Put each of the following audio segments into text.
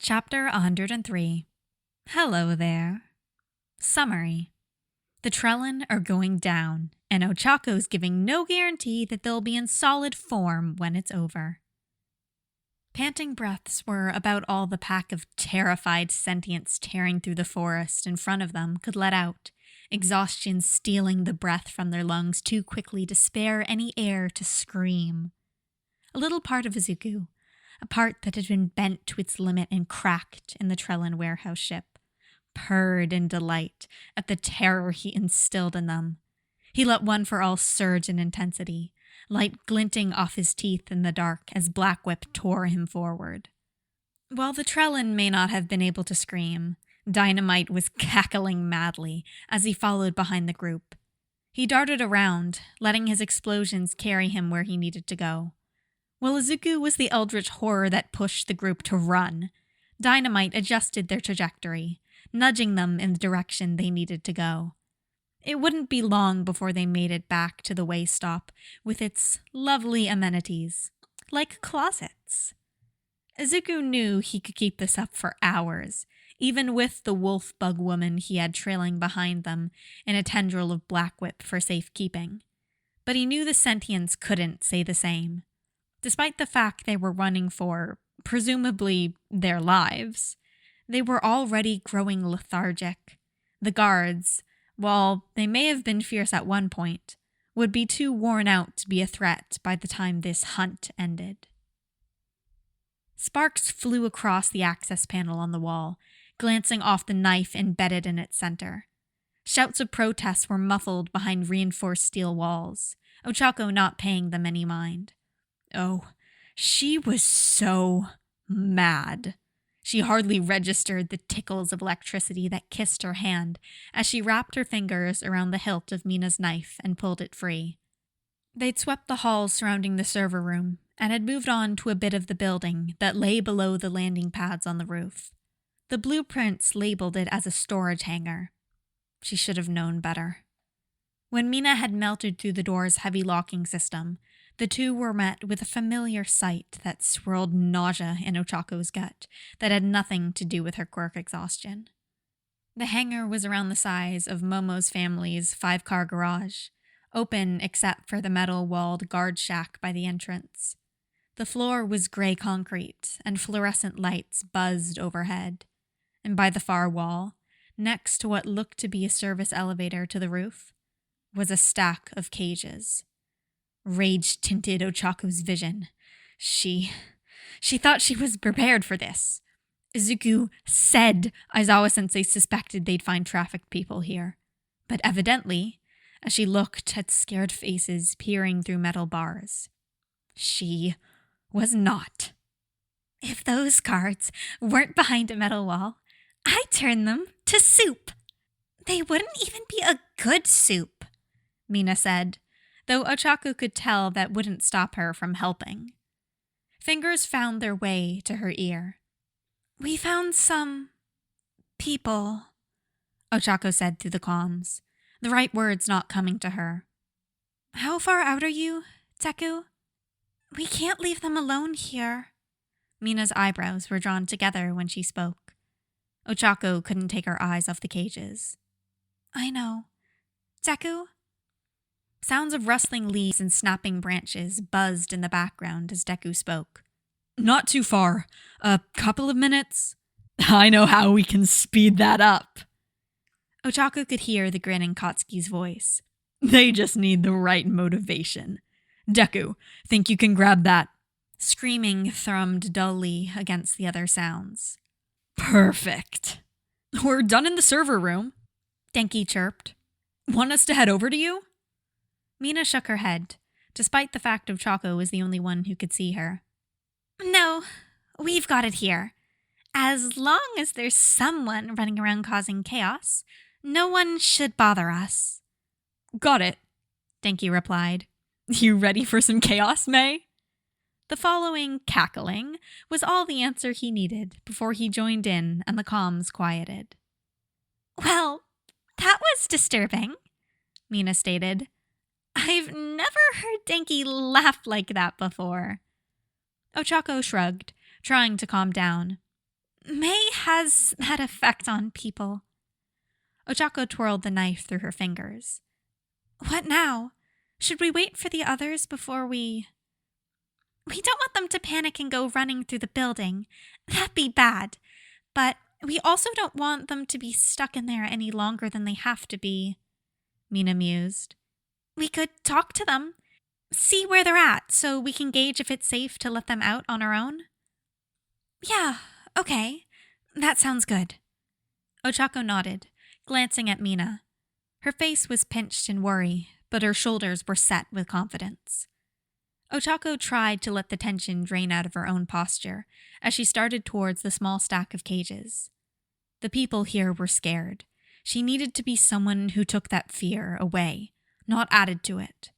Chapter 103. Hello there. Summary. The Trellin are going down, and Ochako's giving no guarantee that they'll be in solid form when it's over. Panting breaths were about all the pack of terrified sentients tearing through the forest in front of them could let out, exhaustion stealing the breath from their lungs too quickly to spare any air to scream. A little part of Izuku, a part that had been bent to its limit and cracked in the Trellin warehouse ship, purred in delight at the terror he instilled in them. He let one for all surge in intensity, light glinting off his teeth in the dark as Black Whip tore him forward. While the Trellin may not have been able to scream, Dynamite was cackling madly as he followed behind the group. He darted around, letting his explosions carry him where he needed to go. While Izuku was the eldritch horror that pushed the group to run, Dynamite adjusted their trajectory, nudging them in the direction they needed to go. It wouldn't be long before they made it back to the way stop with its lovely amenities, like closets. Izuku knew he could keep this up for hours, even with the wolf bug woman he had trailing behind them in a tendril of Black Whip for safekeeping. But he knew the sentients couldn't say the same. Despite the fact they were running for, presumably, their lives, they were already growing lethargic. The guards, while they may have been fierce at one point, would be too worn out to be a threat by the time this hunt ended. Sparks flew across the access panel on the wall, glancing off the knife embedded in its center. Shouts of protest were muffled behind reinforced steel walls, Ochako not paying them any mind. Oh, she was so mad. She hardly registered the tickles of electricity that kissed her hand as she wrapped her fingers around the hilt of Mina's knife and pulled it free. They'd swept the halls surrounding the server room and had moved on to a bit of the building that lay below the landing pads on the roof. The blueprints labeled it as a storage hangar. She should have known better. When Mina had melted through the door's heavy locking system, the two were met with a familiar sight that swirled nausea in Ochako's gut that had nothing to do with her quirk exhaustion. The hangar was around the size of Momo's family's 5-car garage, open except for the metal-walled guard shack by the entrance. The floor was gray concrete, and fluorescent lights buzzed overhead. And by the far wall, next to what looked to be a service elevator to the roof, was a stack of cages. Rage tinted Ochako's vision. She thought she was prepared for this. Izuku said Aizawa-sensei suspected they'd find trafficked people here. But evidently, as she looked at scared faces peering through metal bars, she was not. If those guards weren't behind a metal wall, I'd turn them to soup. They wouldn't even be a good soup, Mina said, though Ochako could tell that wouldn't stop her from helping. Fingers found their way to her ear. We found some people, Ochako said through the comms, the right words not coming to her. How far out are you, Deku? We can't leave them alone here. Mina's eyebrows were drawn together when she spoke. Ochako couldn't take her eyes off the cages. I know. Deku? Sounds of rustling leaves and snapping branches buzzed in the background as Deku spoke. Not too far. A couple of minutes? I know how we can speed that up. Ochako could hear the grin in Katsuki's voice. They just need the right motivation. Deku, think you can grab that? Screaming thrummed dully against the other sounds. Perfect. We're done in the server room, Denki chirped. Want us to head over to you? Mina shook her head, despite the fact Ochako was the only one who could see her. No, we've got it here. As long as there's someone running around causing chaos, no one should bother us. Got it, Denki replied. You ready for some chaos, Mei? The following cackling was all the answer he needed before he joined in and the comms quieted. Well, that was disturbing, Mina stated. I've never heard Denki laugh like that before. Ochako shrugged, trying to calm down. Mei has that effect on people. Ochako twirled the knife through her fingers. What now? Should we wait for the others before we... We don't want them to panic and go running through the building. That'd be bad. But we also don't want them to be stuck in there any longer than they have to be, Mina mused. We could talk to them, see where they're at, so we can gauge if it's safe to let them out on our own. Yeah, okay. That sounds good. Ochako nodded, glancing at Mina. Her face was pinched in worry, but her shoulders were set with confidence. Ochako tried to let the tension drain out of her own posture as she started towards the small stack of cages. The people here were scared. She needed to be someone who took that fear away, not added to it.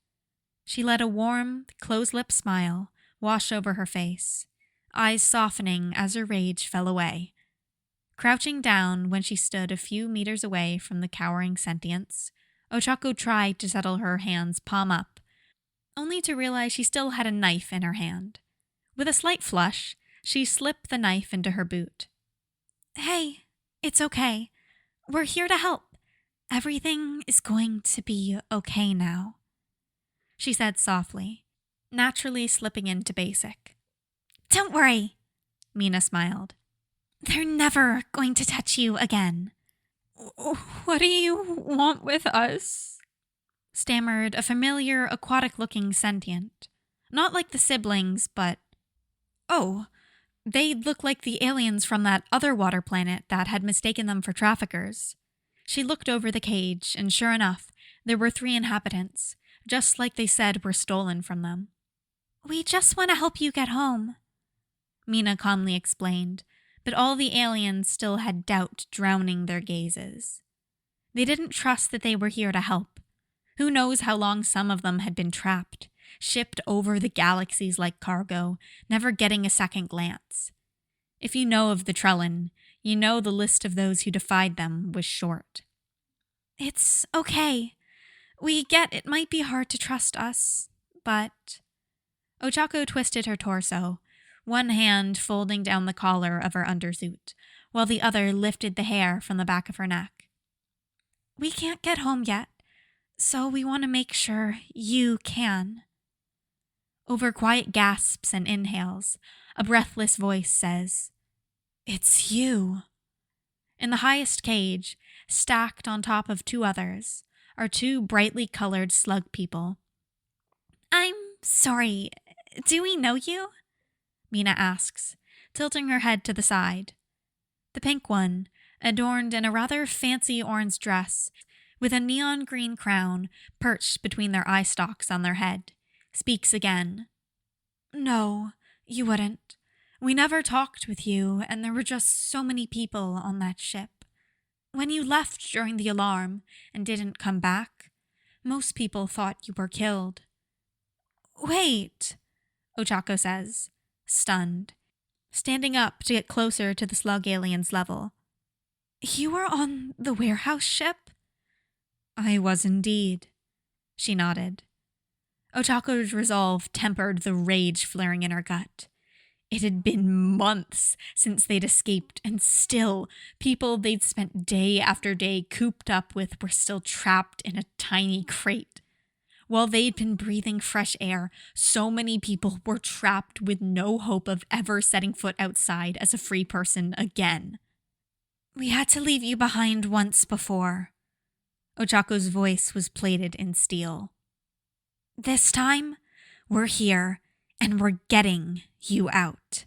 She let a warm, close-lipped smile wash over her face, eyes softening as her rage fell away. Crouching down when she stood a few meters away from the cowering sentients, Ochako tried to settle her hands palm up, only to realize she still had a knife in her hand. With a slight flush, she slipped the knife into her boot. Hey, it's okay. We're here to help. Everything is going to be okay now, she said softly, naturally slipping into basic. Don't worry, Mina smiled. They're never going to touch you again. What do you want with us? Stammered a familiar, aquatic-looking sentient. Not like the siblings, but... Oh, they look like the aliens from that other water planet that had mistaken them for traffickers. She looked over the cage, and sure enough, there were 3 inhabitants, just like they said were stolen from them. We just want to help you get home, Mina calmly explained, but all the aliens still had doubt drowning their gazes. They didn't trust that they were here to help. Who knows how long some of them had been trapped, shipped over the galaxies like cargo, never getting a second glance. If you know of the Trellin, you know the list of those who defied them was short. It's okay. We get it might be hard to trust us, but... Ochako twisted her torso, one hand folding down the collar of her undersuit, while the other lifted the hair from the back of her neck. We can't get home yet, so we want to make sure you can. Over quiet gasps and inhales, a breathless voice says, It's you. In the highest cage, stacked on top of 2 others, are 2 brightly colored slug people. I'm sorry, do we know you? Mina asks, tilting her head to the side. The pink one, adorned in a rather fancy orange dress, with a neon green crown perched between their eye stalks on their head, speaks again. No, you wouldn't. We never talked with you, and there were just so many people on that ship. When you left during the alarm and didn't come back, most people thought you were killed. Wait, Ochako says, stunned, standing up to get closer to the slug alien's level. You were on the warehouse ship? I was indeed, she nodded. Ochako's resolve tempered the rage flaring in her gut. It had been months since they'd escaped, and still, people they'd spent day after day cooped up with were still trapped in a tiny crate. While they'd been breathing fresh air, so many people were trapped with no hope of ever setting foot outside as a free person again. We had to leave you behind once before. Ochako's voice was plated in steel. This time, we're here, and we're getting you out.